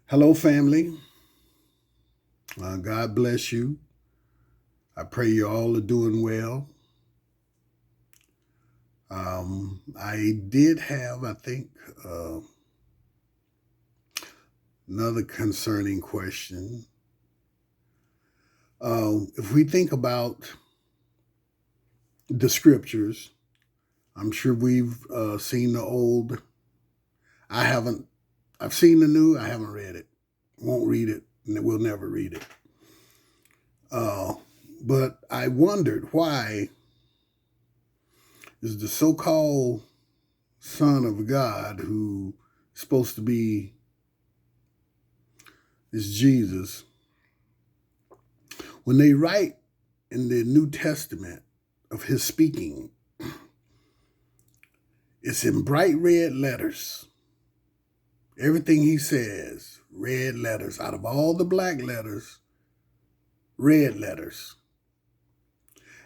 Hello, family. God bless you. I pray you all are doing well. I did have, I think, uh, another concerning question. If we think about the scriptures, I'm sure we've seen the old. I haven't, I've seen the new, I haven't read it. Won't read it, and we'll never read it. Uh, but I wondered why is the so called Son of God, who is supposed to be is Jesus, when they write in the New Testament of his speaking, it's in bright red letters. Everything he says, red letters. Out of all the black letters, red letters.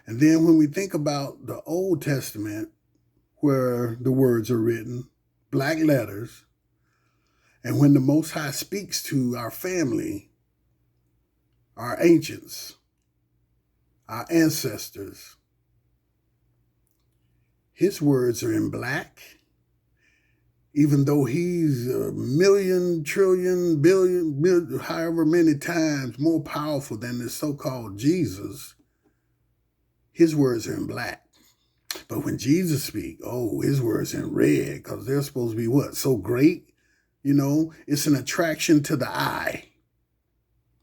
And then when we think about the Old Testament, where the words are written, black letters, and when the Most High speaks to our family, our ancients, our ancestors, his words are in black, even though he's a million, trillion, billion, however many times more powerful than the so-called Jesus. His words are in black. But when Jesus speaks, oh, his words in red, because they're supposed to be what? So great? It's an attraction to the eye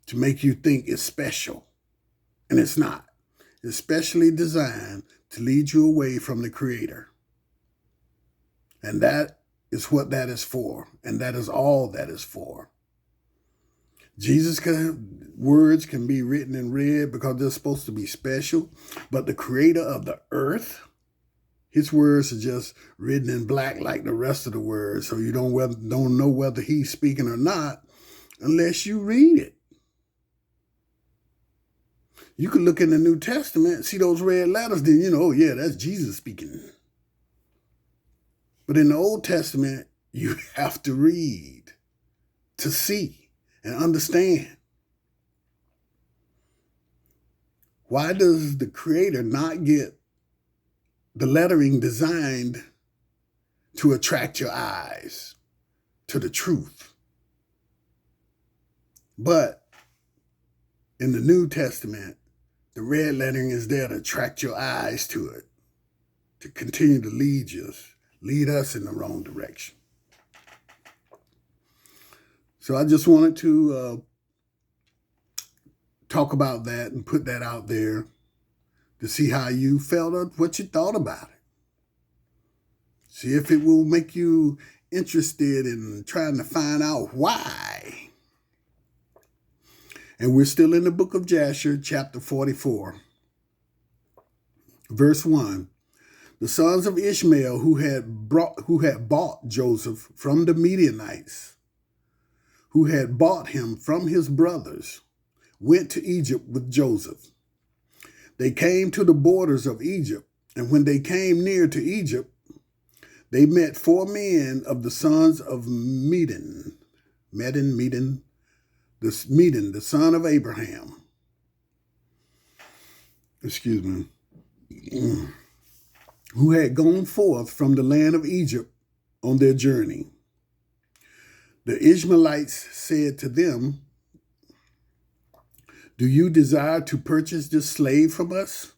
to make you think it's special. And it's not. It's specially designed to lead you away from the Creator. And that is what that is for. And that is all that is for. Words can be written in red because they're supposed to be special. But the creator of the earth, his words are just written in black like the rest of the words. So you don't know whether he's speaking or not unless you read it. You could look in the New Testament, see those red letters, then oh yeah, that's Jesus speaking. But in the Old Testament, you have to read to see and understand. Why does the Creator not get the lettering designed to attract your eyes to the truth? But in the New Testament, the red lettering is there to attract your eyes to it, to continue to lead us in the wrong direction. So I just wanted to talk about that and put that out there to see how you felt or what you thought about it. See if it will make you interested in trying to find out why. And we're still in the book of Jasher, chapter 44, verse 1. The sons of Ishmael who had bought Joseph from the Midianites, who had bought him from his brothers, went to Egypt with Joseph. They came to the borders of Egypt, and when they came near to Egypt, they met 4 men of the sons of Medan, the son of Abraham. Excuse me. Who had gone forth from the land of Egypt on their journey. The Ishmaelites said to them, "Do you desire to purchase this slave from us?"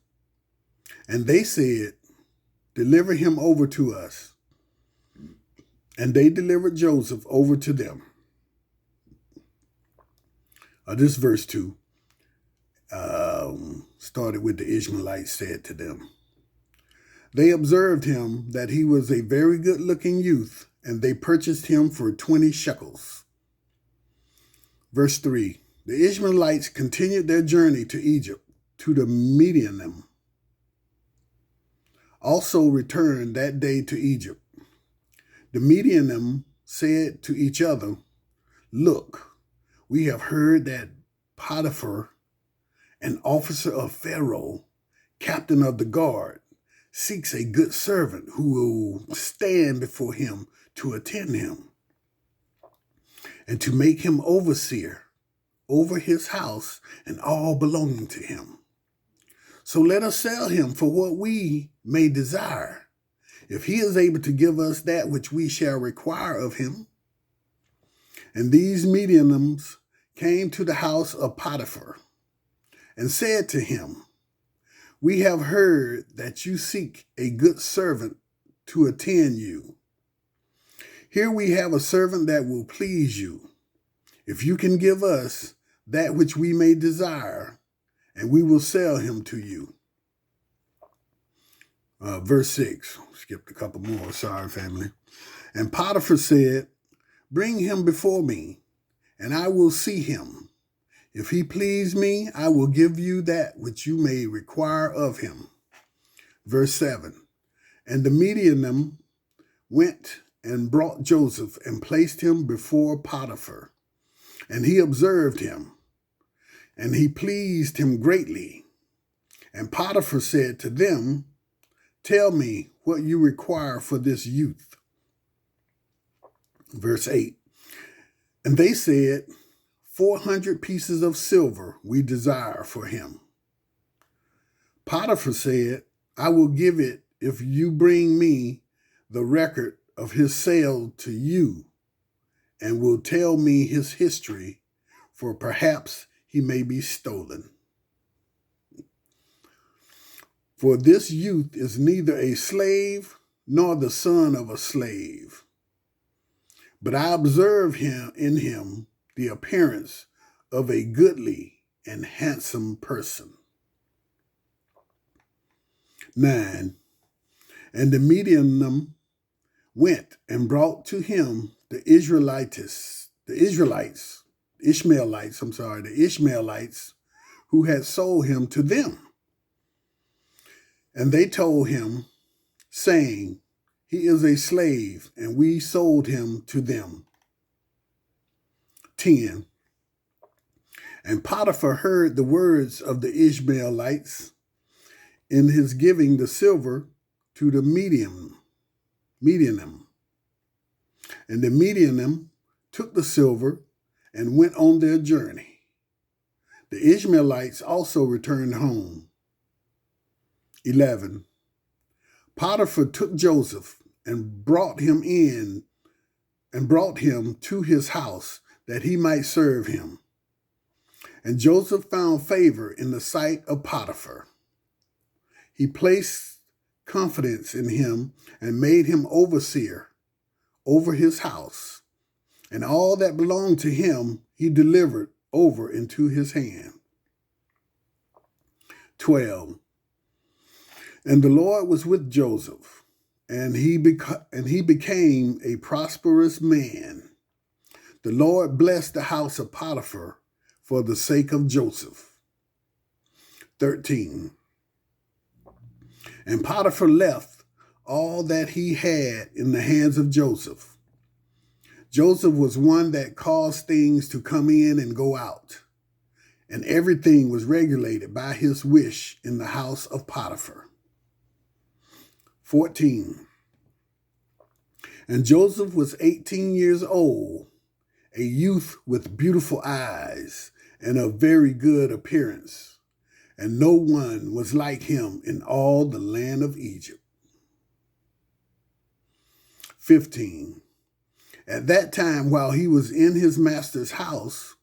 And they said, "Deliver him over to us." And they delivered Joseph over to them. This verse 2 started with the Ishmaelites said to them. They observed him that he was a very good-looking youth, and they purchased him for 20 shekels. Verse 3, the Ishmaelites continued their journey to Egypt, to the Midianim. Also returned that day to Egypt. The Midianim said to each other, "Look, we have heard that Potiphar, an officer of Pharaoh, captain of the guard, seeks a good servant who will stand before him to attend him." and to make him overseer over his house and all belonging to him. So let us sell him for what we may desire, if he is able to give us that which we shall require of him. And these mediums came to the house of Potiphar and said to him, we have heard that you seek a good servant to attend you. Here we have a servant that will please you. If you can give us that which we may desire, and we will sell him to you. Verse 6, skipped a couple more, sorry family. And Potiphar said, bring him before me, and I will see him. If he please me, I will give you that which you may require of him. Verse 7, and the medium went and brought Joseph and placed him before Potiphar. And he observed him, and he pleased him greatly. And Potiphar said to them, tell me what you require for this youth. Verse 8, and they said, 400 pieces of silver we desire for him. Potiphar said, I will give it if you bring me the record of his sale to you, and will tell me his history, for perhaps he may be stolen. For this youth is neither a slave nor the son of a slave. But I observe in him the appearance of a goodly and handsome person. 9. And the medium went and brought to him the Ishmaelites, who had sold him to them. And they told him, saying, he is a slave, and we sold him to them. 10. And Potiphar heard the words of the Ishmaelites in his giving the silver to the medium. And the medium took the silver and went on their journey. The Ishmaelites also returned home. 11. Potiphar took Joseph and brought him to his house that he might serve him. And Joseph found favor in the sight of Potiphar. He placed confidence in him and made him overseer over his house, and all that belonged to him he delivered over into his hand. 12. And the Lord was with Joseph, and he became a prosperous man. The Lord blessed the house of Potiphar for the sake of Joseph. 13. And Potiphar left all that he had in the hands of Joseph. Joseph was one that caused things to come in and go out, and everything was regulated by his wish in the house of Potiphar. 14. And Joseph was 18 years old, a youth with beautiful eyes and of very good appearance, and no one was like him in all the land of Egypt. 15. At that time, while he was in his master's house,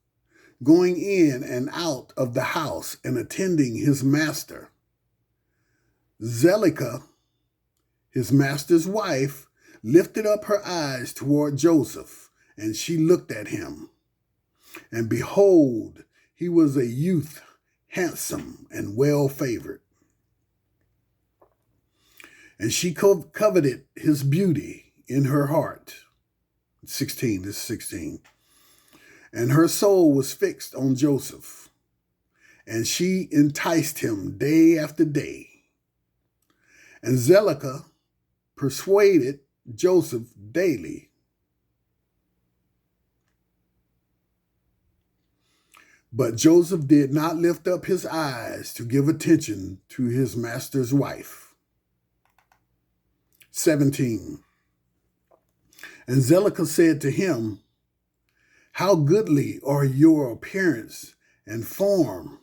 going in and out of the house and attending his master, Zelicah, his master's wife, lifted up her eyes toward Joseph, and she looked at him. And behold, he was a youth, handsome and well-favored. And she coveted his beauty in her heart. 16, this is 16. And her soul was fixed on Joseph, and she enticed him day after day. And Zelicah persuaded Joseph daily. But Joseph did not lift up his eyes to give attention to his master's wife. 17. And Zelicah said to him, How goodly are your appearance and form.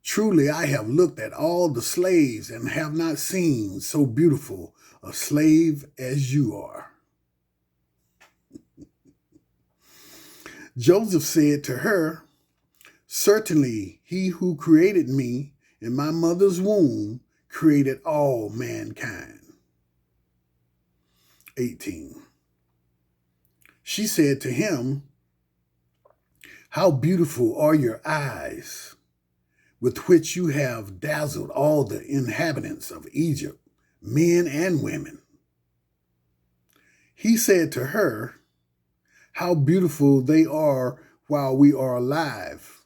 Truly I have looked at all the slaves and have not seen so beautiful a slave as you are. Joseph said to her, certainly he who created me in my mother's womb created all mankind. 18. She said to him, how beautiful are your eyes, with which you have dazzled all the inhabitants of Egypt, men and women. He said to her, how beautiful they are while we are alive,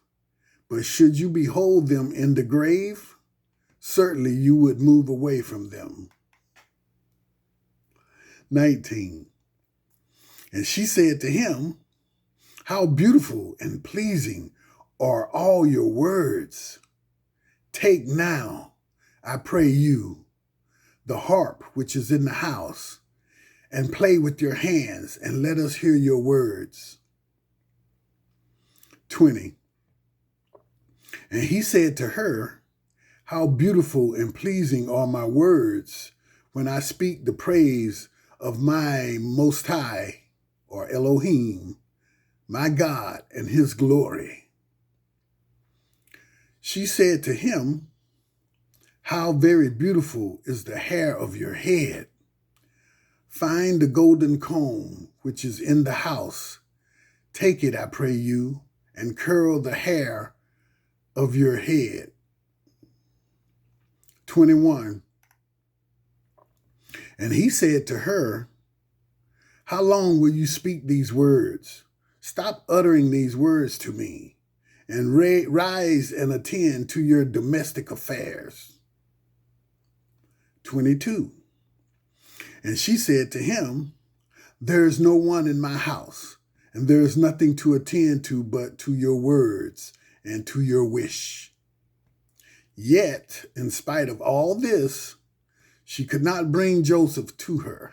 but should you behold them in the grave, certainly you would move away from them. 19. And she said to him, how beautiful and pleasing are all your words. Take now, I pray you, the harp which is in the house, and play with your hands, and let us hear your words. 20. And he said to her, how beautiful and pleasing are my words when I speak the praise of my Most High, or Elohim, my God, and his glory. She said to him, how very beautiful is the hair of your head. Find the golden comb which is in the house. Take it, I pray you, and curl the hair of your head. 21. And he said to her, how long will you speak these words? Stop uttering these words to me, and rise and attend to your domestic affairs. 22. And she said to him, there is no one in my house, and there is nothing to attend to but to your words and to your wish. Yet, in spite of all this, she could not bring Joseph to her.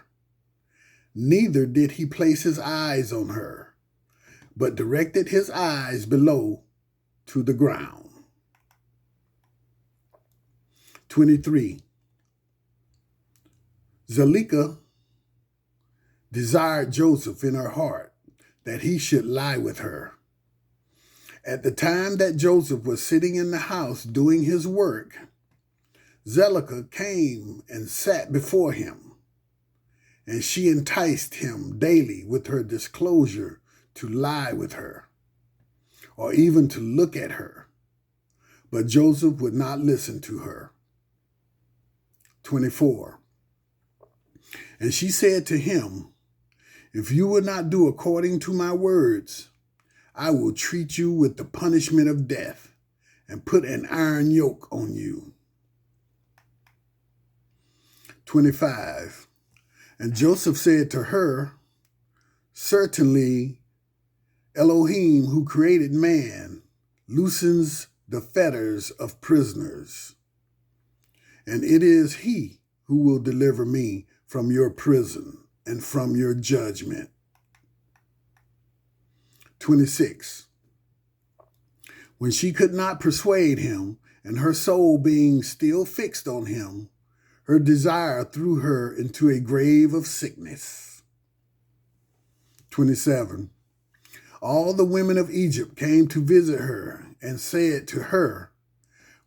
Neither did he place his eyes on her, but directed his eyes below to the ground. 23. Zilekha desired Joseph in her heart that he should lie with her. At the time that Joseph was sitting in the house doing his work, Zilekha came and sat before him, and she enticed him daily with her disclosure to lie with her, or even to look at her. But Joseph would not listen to her. 24. And she said to him, if you will not do according to my words, I will treat you with the punishment of death and put an iron yoke on you. 25. And Joseph said to her, certainly Elohim, who created man, loosens the fetters of prisoners, and it is he who will deliver me from your prison and from your judgment. 26. When she could not persuade him, and her soul being still fixed on him, her desire threw her into a grave of sickness. 27. All the women of Egypt came to visit her and said to her,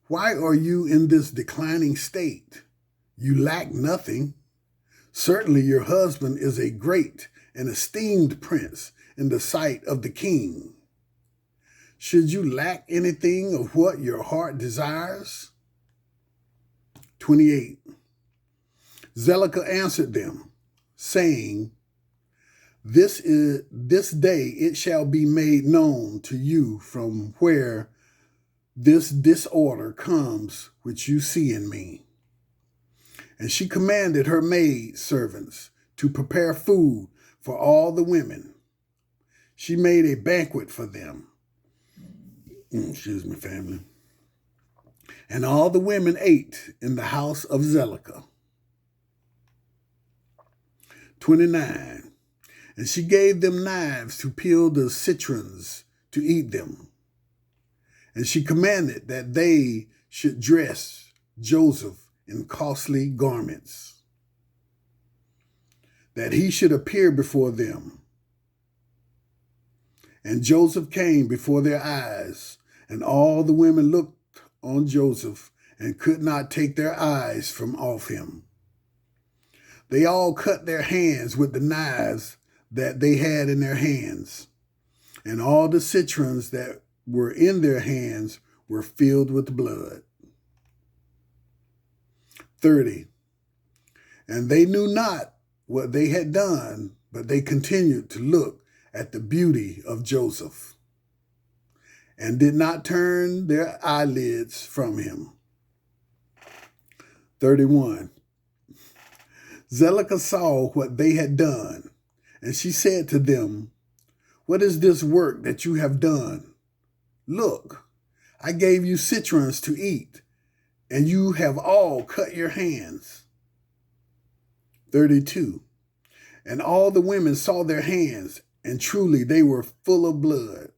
why are you in this declining state? You lack nothing. Certainly your husband is a great and esteemed prince in the sight of the king. Should you lack anything of what your heart desires? 28. Zilekha answered them, saying, this day it shall be made known to you from where this disorder comes which you see in me. And she commanded her maid servants to prepare food for all the women. She made a banquet for them. Excuse me, family. And all the women ate in the house of Zilekha. 29. And she gave them knives to peel the citrons to eat them. And she commanded that they should dress Joseph in costly garments, that he should appear before them. And Joseph came before their eyes, and all the women looked on Joseph and could not take their eyes from off him. They all cut their hands with the knives that they had in their hands, and all the citrons that were in their hands were filled with blood. 30. And they knew not what they had done, but they continued to look at the beauty of Joseph, and did not turn their eyelids from him. 31. Zelicah saw what they had done, and she said to them, "What is this work that you have done? Look, I gave you citrons to eat, and you have all cut your hands." 32. And all the women saw their hands, and truly they were full of blood,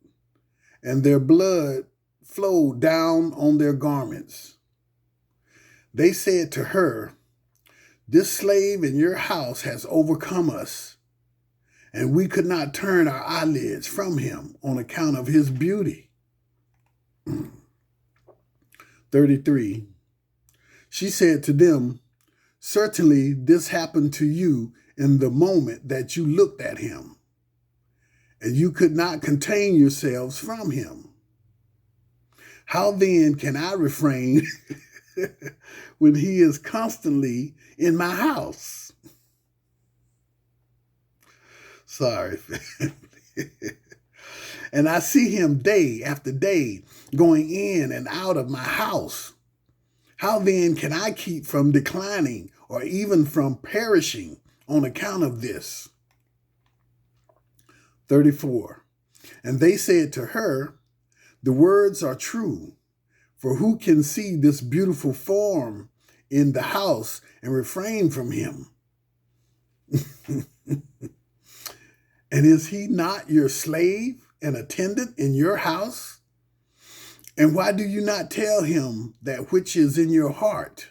and their blood flowed down on their garments. They said to her, "This slave in your house has overcome us, and we could not turn our eyelids from him on account of his beauty." 33. She said to them, "Certainly this happened to you in the moment that you looked at him, and you could not contain yourselves from him. How then can I refrain when he is constantly in my house?" Sorry, family. "And I see him day after day going in and out of my house. How then can I keep from declining or even from perishing on account of this?" 34. And they said to her, "The words are true, for who can see this beautiful form in the house and refrain from him? And is he not your slave and attendant in your house? And why do you not tell him that which is in your heart,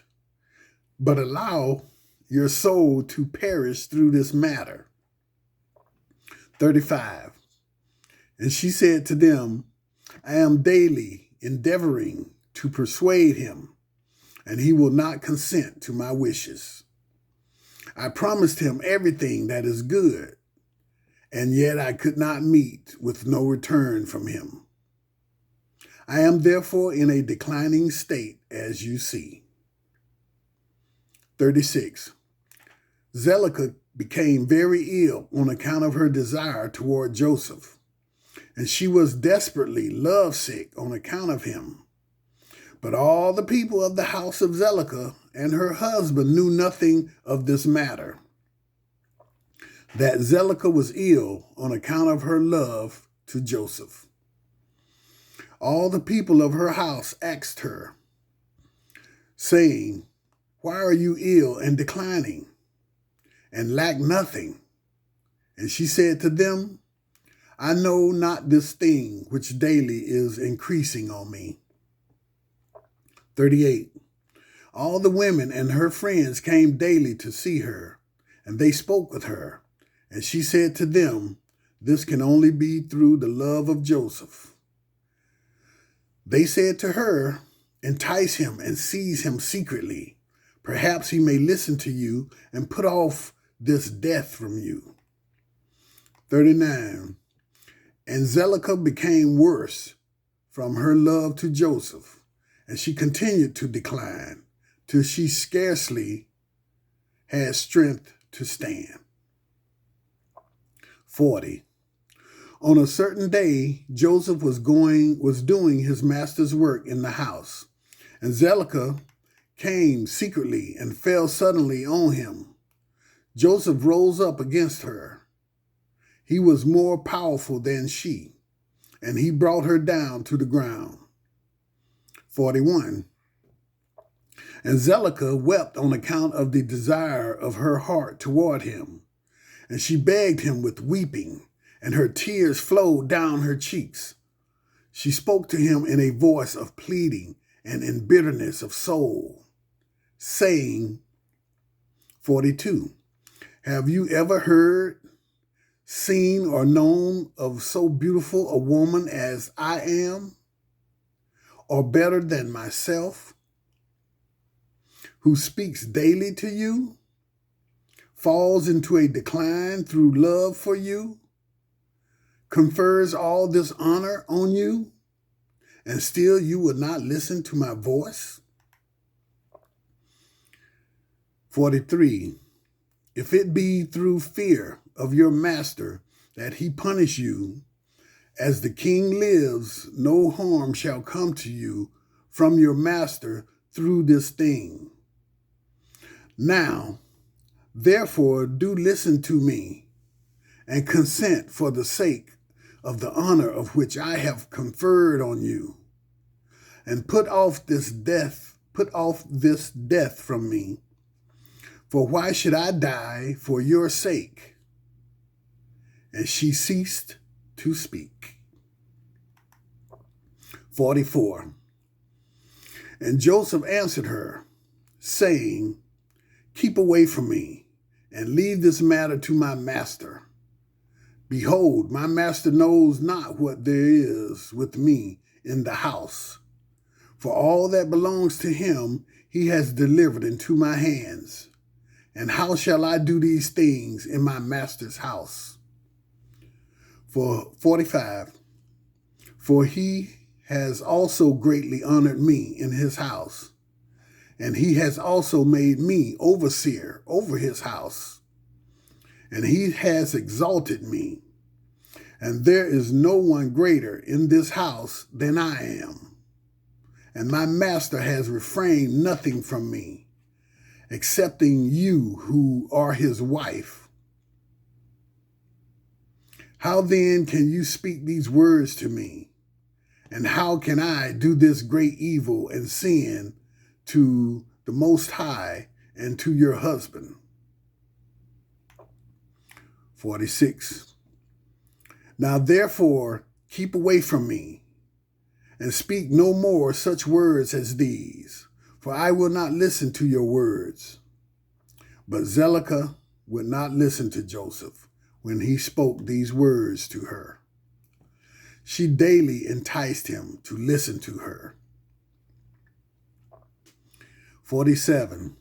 but allow your soul to perish through this matter?" 35. And she said to them, "I am daily endeavoring to persuade him, and he will not consent to my wishes. I promised him everything that is good, and yet I could not meet with no return from him. I am therefore in a declining state, as you see." 36. Zelicah became very ill on account of her desire toward Joseph, and she was desperately lovesick on account of him. But all the people of the house of Zelicah and her husband knew nothing of this matter, that Zelicah was ill on account of her love to Joseph. All the people of her house asked her, saying, "Why are you ill and declining, and lack nothing?" And she said to them, "I know not this thing which daily is increasing on me." 38. All the women and her friends came daily to see her, and they spoke with her. And she said to them, "This can only be through the love of Joseph." They said to her, "Entice him and seize him secretly. Perhaps he may listen to you and put off this death from you." 39. And Zelicah became worse from her love to Joseph, and she continued to decline till she scarcely had strength to stand. 40. On a certain day, Joseph was doing his master's work in the house, and Zelicah came secretly and fell suddenly on him. Joseph rose up against her. He was more powerful than she, and he brought her down to the ground. 41. And Zelicah wept on account of the desire of her heart toward him, And she begged him with weeping, and her tears flowed down her cheeks. She spoke to him in a voice of pleading and in bitterness of soul, saying, 42, have you ever heard, seen, or known of so beautiful a woman as I am, or better than myself, who speaks daily to you, falls into a decline through love for you, confers all this honor on you, and still you would not listen to my voice? 43, if it be through fear of your master that he punish you, as the king lives, no harm shall come to you from your master through this thing. Now, therefore, do listen to me and consent for the sake of the honor of which I have conferred on you, and put off this death from me. For why should I die for your sake? And she ceased to speak. 44. And Joseph answered her, saying, keep away from me, and leave this matter to my master. Behold, my master knows not what there is with me in the house. For all that belongs to him he has delivered into my hands. And how shall I do these things in my master's house? For 45, for he has also greatly honored me in his house, and he has also made me overseer over his house, and he has exalted me, and there is no one greater in this house than I am, and my master has refrained nothing from me, excepting you who are his wife. How then can you speak these words to me? And how can I do this great evil and sin to the Most High and to your husband? 46. Now therefore keep away from me, and speak no more such words as these, for I will not listen to your words. But Zelicah would not listen to Joseph when he spoke these words to her. She daily enticed him to listen to her. 47.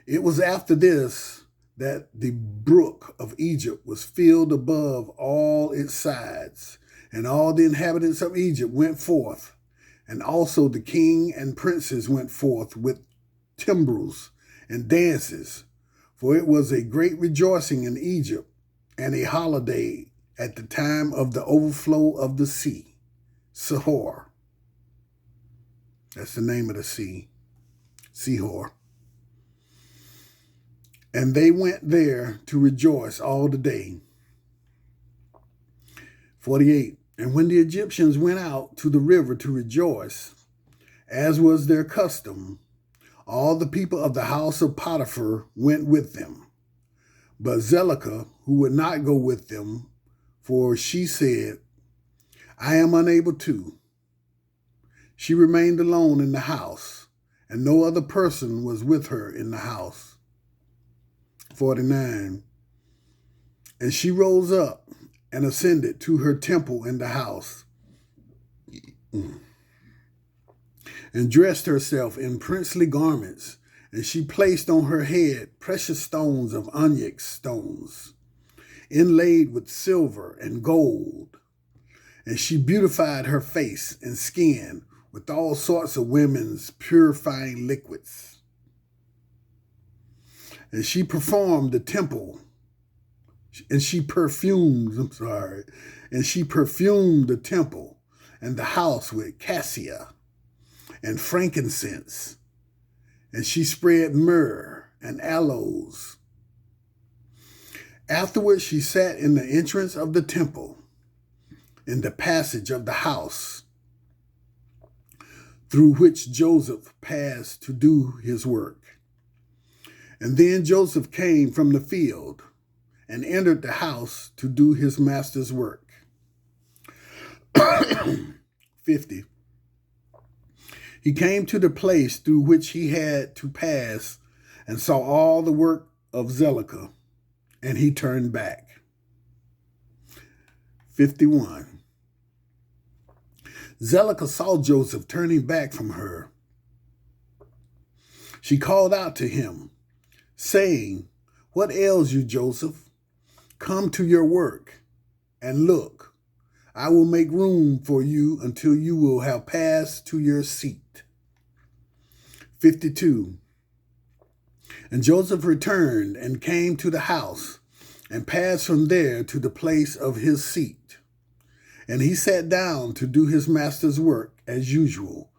It was after this that the brook of Egypt was filled above all its sides, and all the inhabitants of Egypt went forth, and also the king and princes went forth with timbrels and dances, for it was a great rejoicing in Egypt, and a holiday at the time of the overflow of the sea, Sihor. That's the name of the sea, Sihor. And they went there to rejoice all the day. 48. And when the Egyptians went out to the river to rejoice, as was their custom, all the people of the house of Potiphar went with them. But Zelicah, who would not go with them, for she said, I am unable to. She remained alone in the house, and no other person was with her in the house. 49. And she rose up and ascended to her temple in the house, and dressed herself in princely garments, and she placed on her head precious stones of onyx stones, inlaid with silver and gold. And she beautified her face and skin with all sorts of women's purifying liquids. And she perfumed the temple, and she perfumed the temple and the house with cassia and frankincense. And she spread myrrh and aloes. Afterwards, she sat in the entrance of the temple, in the passage of the house, through which Joseph passed to do his work. And then Joseph came from the field, and entered the house to do his master's work. 50. He came to the place through which he had to pass and saw all the work of Zelicah, and he turned back. 51. Zelicah saw Joseph turning back from her. She called out to him, saying, "What ails you, Joseph? Come to your work, and look, I will make room for you until you will have passed to your seat." 52. And Joseph returned and came to the house and passed from there to the place of his seat. And he sat down to do his master's work as usual.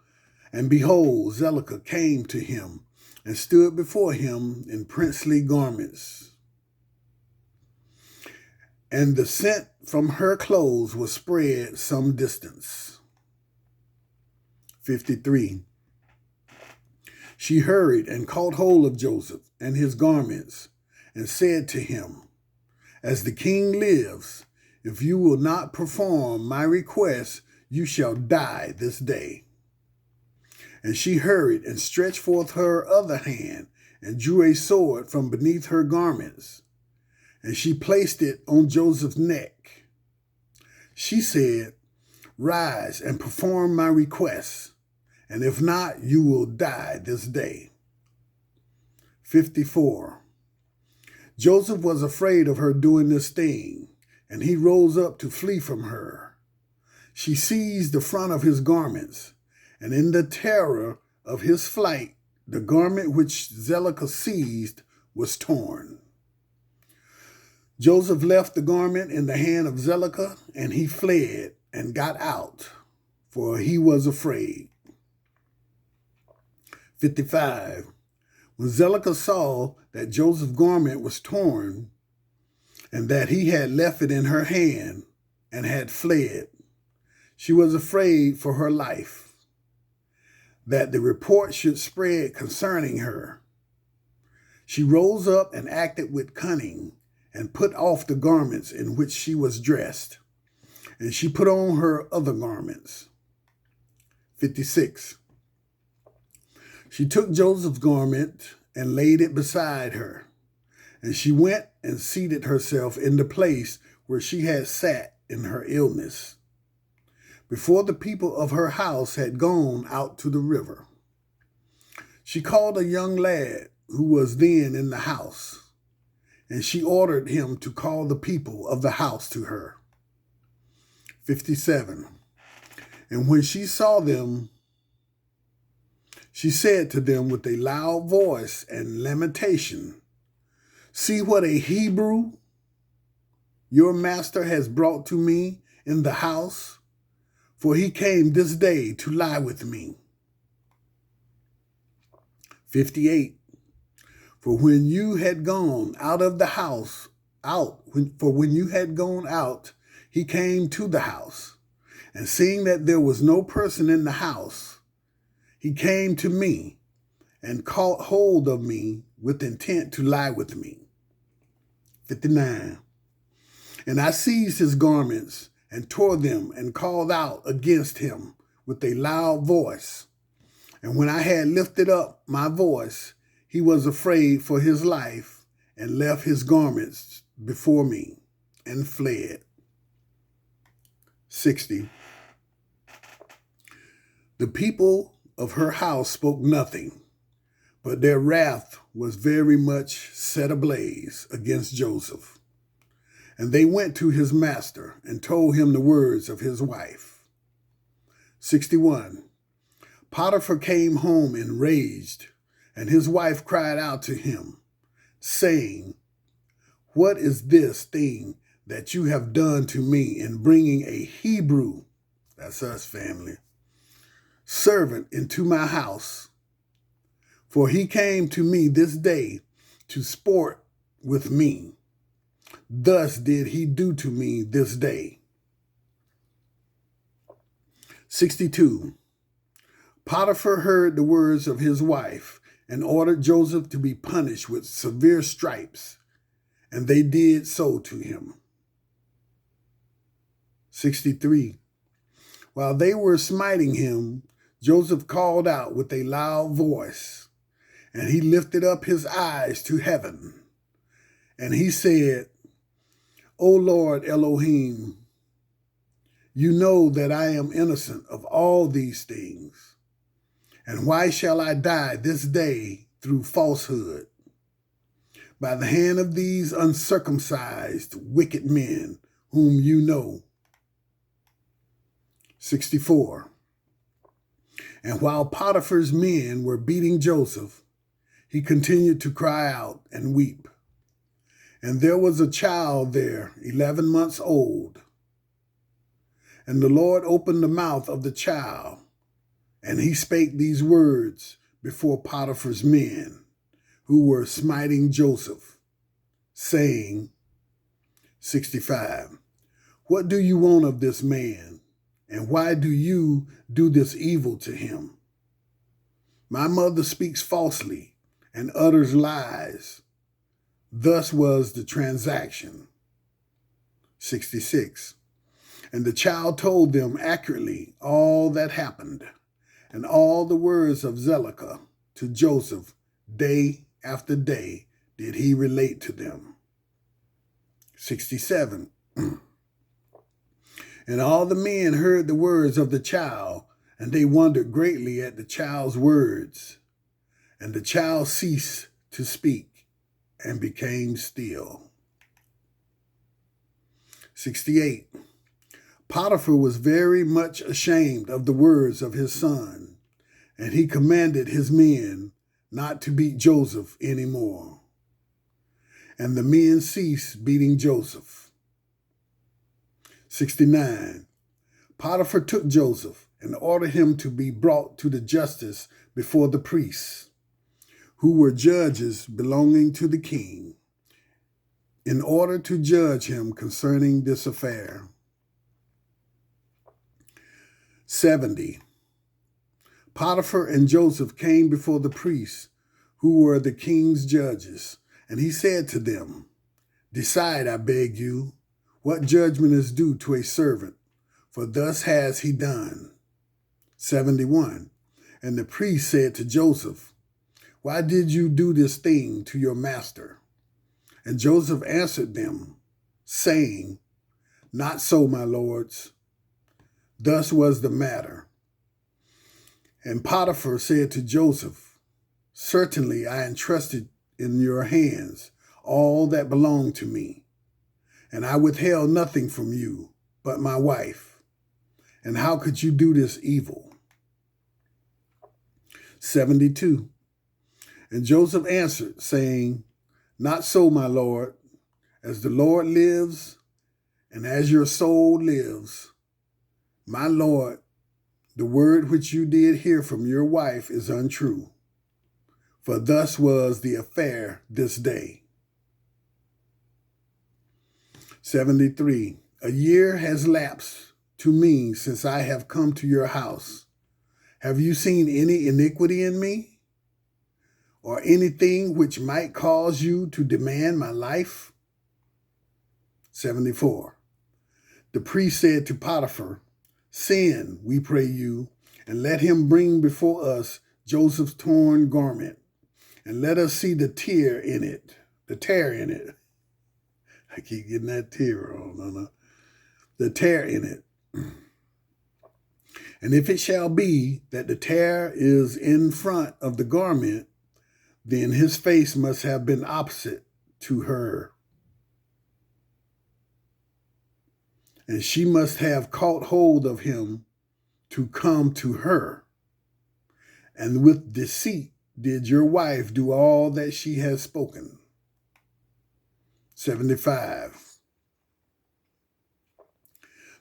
And behold, Zelicah came to him and stood before him in princely garments. And the scent from her clothes was spread some distance. 53. She hurried and caught hold of Joseph and his garments and said to him, "As the king lives, if you will not perform my request, you shall die this day." And she hurried and stretched forth her other hand and drew a sword from beneath her garments. And she placed it on Joseph's neck. She said, "Rise and perform my request, and if not, you will die this day." 54. Joseph was afraid of her doing this thing, and he rose up to flee from her. She seized the front of his garments, and in the terror of his flight, the garment which Zelicah seized was torn. Joseph left the garment in the hand of Zelicah, and he fled and got out, for he was afraid. 55. When Zelicah saw that Joseph's garment was torn, and that he had left it in her hand and had fled, she was afraid for her life, that the report should spread concerning her. She rose up and acted with cunning, and put off the garments in which she was dressed, and she put on her other garments. 56. She took Joseph's garment and laid it beside her, and she went and seated herself in the place where she had sat in her illness, before the people of her house had gone out to the river. She called a young lad who was then in the house, and she ordered him to call the people of the house to her. 57. And when she saw them, she said to them with a loud voice and lamentation, "See what a Hebrew your master has brought to me in the house, for he came this day to lie with me." 58. For when you had gone out of the house, when you had gone out, he came to the house, and seeing that there was no person in the house, he came to me and caught hold of me with intent to lie with me. 59. And I seized his garments and tore them and called out against him with a loud voice. And when I had lifted up my voice, he was afraid for his life and left his garments before me and fled. 60. The people of her house spoke nothing, but their wrath was very much set ablaze against Joseph. And they went to his master and told him the words of his wife. 61. Potiphar came home enraged, and his wife cried out to him, saying, "What is this thing that you have done to me in bringing a Hebrew," that's us, family, "servant into my house? For he came to me this day to sport with me. Thus did he do to me this day." 62. Potiphar heard the words of his wife and ordered Joseph to be punished with severe stripes, and they did so to him. 63. While they were smiting him, Joseph called out with a loud voice, and he lifted up his eyes to heaven, and he said, O Lord Elohim, you know that I am innocent of all these things, and why shall I die this day through falsehood, by the hand of these uncircumcised, wicked men whom you know? 64. And while Potiphar's men were beating Joseph, he continued to cry out and weep. And there was a child there, 11 months old. And the Lord opened the mouth of the child, and he spake these words before Potiphar's men, who were smiting Joseph, saying, 65. What do you want of this man? And why do you do this evil to him? My mother speaks falsely and utters lies. Thus was the transaction. 66. And the child told them accurately all that happened, and all the words of Zelicah to Joseph day after day did he relate to them. 67. And all the men heard the words of the child, and they wondered greatly at the child's words. And the child ceased to speak and became still. 68. Potiphar was very much ashamed of the words of his son, and he commanded his men not to beat Joseph any more. And the men ceased beating Joseph. 69. Potiphar took Joseph and ordered him to be brought to the justice before the priests, who were judges belonging to the king, in order to judge him concerning this affair. 70. Potiphar and Joseph came before the priests, who were the king's judges, and he said to them, Decide, I beg you, what judgment is due to a servant, for thus has he done. 71. And the priest said to Joseph, Why did you do this thing to your master? And Joseph answered them, saying, Not so, my lords. Thus was the matter. And Potiphar said to Joseph, Certainly I entrusted in your hands all that belonged to me, and I withheld nothing from you but my wife. And how could you do this evil? 72. And Joseph answered, saying, Not so, my lord. As the Lord lives, and as your soul lives, my lord, the word which you did hear from your wife is untrue. For thus was the affair this day. 73. A year has lapsed to me since I have come to your house. Have you seen any iniquity in me, or anything which might cause you to demand my life? 74. The priest said to Potiphar, Send, we pray you, and let him bring before us Joseph's torn garment, and let us see the tear in it. I keep getting that tear wrong. The tear in it. And if it shall be that the tear is in front of the garment, then his face must have been opposite to her. And she must have caught hold of him to come to her. And with deceit did your wife do all that she has spoken. 75.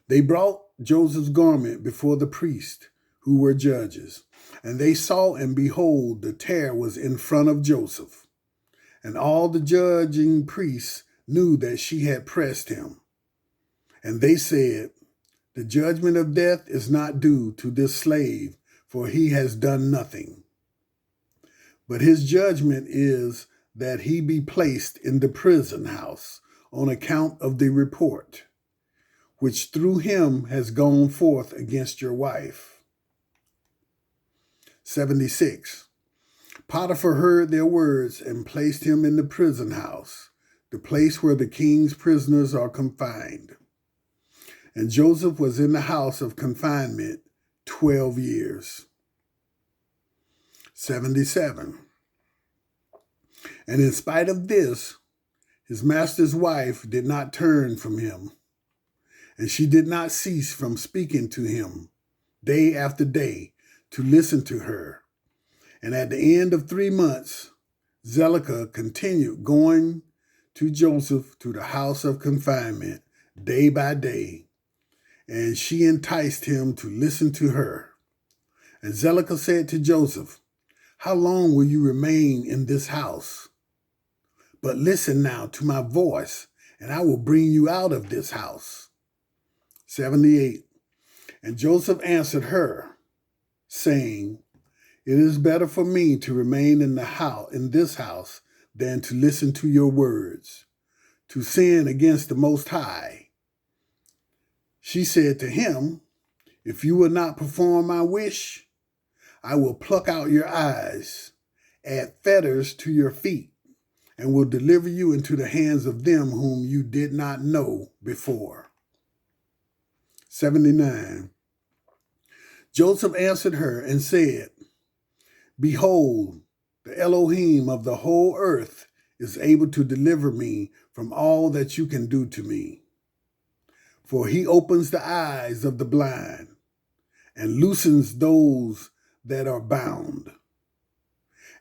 They brought Joseph's garment before the priest, who were judges, and they saw, and behold, the tear was in front of Joseph. And all the judging priests knew that she had pressed him. And they said, The judgment of death is not due to this slave, for he has done nothing. But his judgment is that he be placed in the prison house on account of the report, which through him has gone forth against your wife. 76. Potiphar heard their words and placed him in the prison house, the place where the king's prisoners are confined. And Joseph was in the house of confinement 12 years. 77. And in spite of this, his master's wife did not turn from him, and she did not cease from speaking to him day after day to listen to her. And at the end of 3 months, Zelicah continued going to Joseph to the house of confinement day by day, and she enticed him to listen to her. And Zelicah said to Joseph, "How long will you remain in this house? But listen now to my voice, and I will bring you out of this house." 78. And Joseph answered her, saying, "It is better for me to remain in this house than to listen to your words, to sin against the Most High." She said to him, "If you will not perform my wish, I will pluck out your eyes, add fetters to your feet, and will deliver you into the hands of them whom you did not know before." 79. Joseph answered her and said, "Behold, the Elohim of the whole earth is able to deliver me from all that you can do to me. For he opens the eyes of the blind and loosens those that are bound,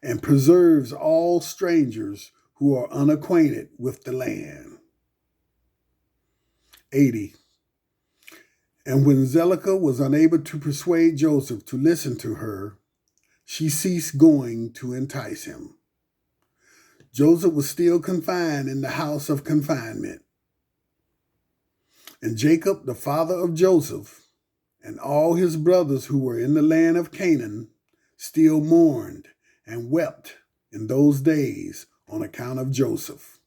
and preserves all strangers who are unacquainted with the land." 80. And when Zelicah was unable to persuade Joseph to listen to her, she ceased going to entice him. Joseph was still confined in the house of confinement. And Jacob, the father of Joseph, and all his brothers who were in the land of Canaan still mourned and wept in those days on account of Joseph.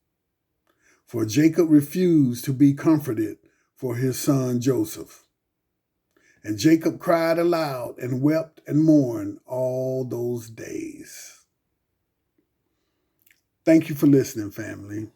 For Jacob refused to be comforted for his son Joseph. And Jacob cried aloud and wept and mourned all those days. Thank you for listening, family.